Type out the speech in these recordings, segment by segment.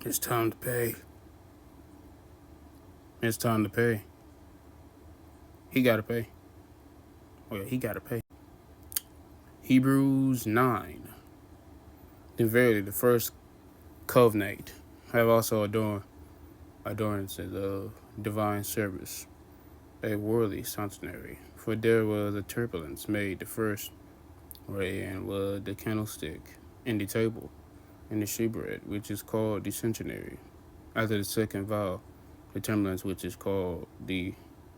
It's time to pay. It's time to pay. He gotta pay. Well, he gotta pay. Hebrews 9. Then verily the first covenant have also adornances of divine service, a worthy centenary. For there was a turbulence made the first wherein was the candlestick, and the table, and the shewbread, which is called the centenary. After the second vow, the turbulence which is called the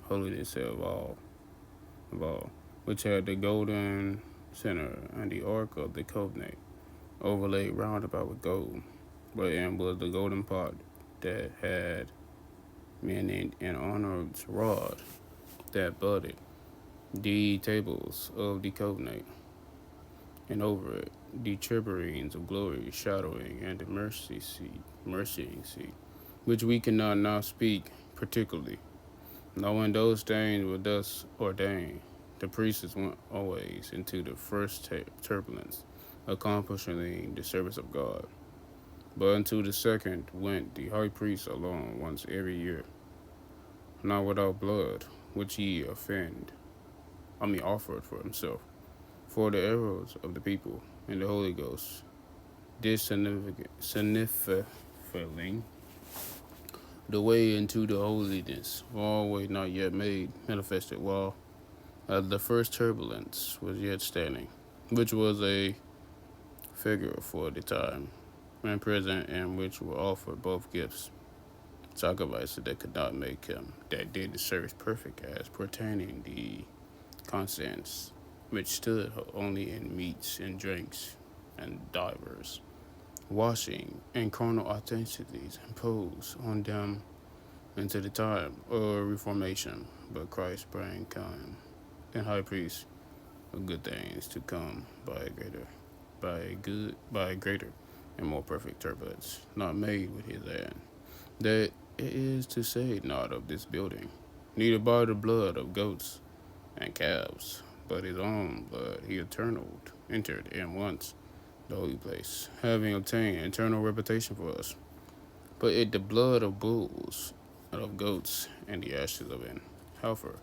holiness of all, which had the golden center and the ark of the covenant overlaid round about with gold, wherein was the golden pot that had many an honored rod that budded, the tables of the covenant, and over it the cherubims of glory shadowing, and the mercying seat, which we cannot now speak particularly. Now when those things were thus ordained, the priests went always into the first turbulence, accomplishing the service of God. But unto the second went the high priest alone once every year, not without blood, which he offered for himself, for the errors of the people, and the Holy Ghost, this signifying the way into the holiness, all way not yet made manifested, while the first turbulence was yet standing, which was a figure for the time and present, in which were offered both gifts, sacrifices that could not make him that did the service perfect, as pertaining the conscience, which stood only in meats and drinks and divers washing and carnal authenticities imposed on them into the time of reformation. But Christ bring come and high priest of good things to come by a greater and more perfect turbulence, not made with his hand, that it is to say not of this building, neither by the blood of goats and calves, but his own blood he entered in once the holy place, having obtained eternal reputation for us. But it the blood of bulls and of goats, and the ashes of an heifer,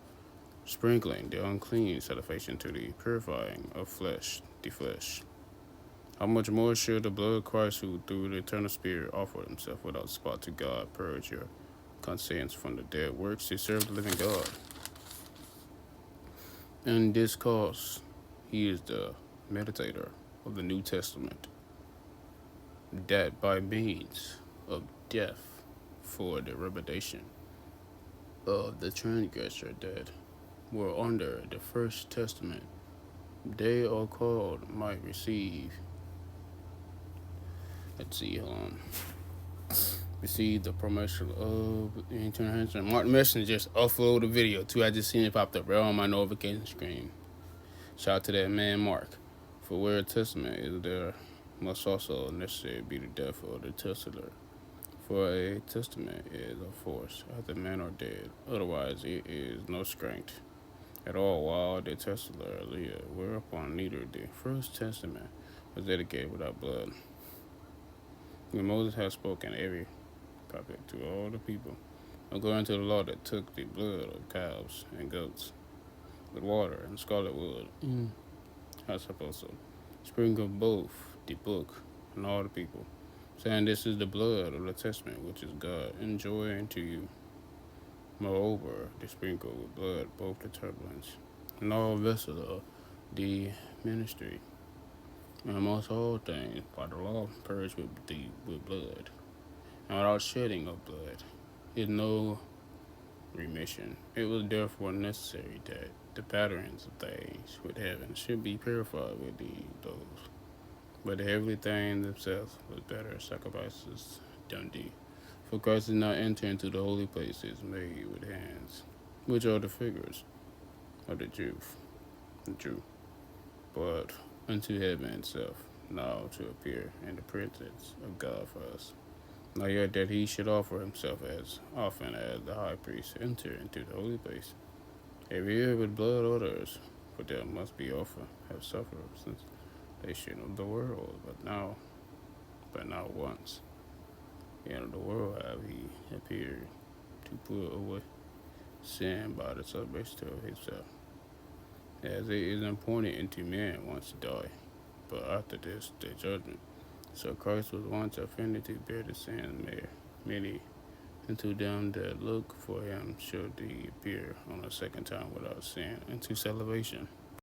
sprinkling the unclean salvation to the purifying of the flesh. How much more should the blood of Christ, who through the eternal Spirit offered himself without spot to God, purge your conscience from the dead works to serve the living God? In this cause, he is the meditator of the New Testament, that by means of death for the reputation of the transgressor that were under the first testament, they are called might receive. Receive the promotion of the international. Martin Messenger just uploaded a video too. I just seen it popped up right on my notification screen. Shout out to that man Mark. For where a testament is, there must also necessarily be the death of the testator. For a testament is of force after men are dead, otherwise it is no strength at all while the testator live, whereupon neither the first testament was dedicated without blood. When Moses had spoken every prophet to all the people, according to the law that took the blood of calves and goats with water and scarlet wood, I suppose so, sprinkle both the book and all the people, saying, this is the blood of the testament which is God enjoined to you. Moreover, they sprinkle with blood both the turbulence and all vessels of the ministry, and amongst all things by the law purged with blood, and without shedding of blood is no remission. It was therefore necessary that the patterns of things with heaven should be purified with those. But the heavenly things themselves was better sacrifices than thee. For Christ did not enter into the holy places made with hands, which are the figures of the Jew, but unto heaven itself, now to appear in the presence of God for us. Now yet that he should offer himself as often as the high priest enter into the holy place, every year with blood orders, for there must be offered have suffered since they should of the world, but now once end of the world have he appeared to put away sin by the celebration of himself, as it is appointed unto man once to die, but after this the judgment. So Christ was once offended to bear the sins of many, and to them that look for him shall he appear on a second time without sin unto salvation.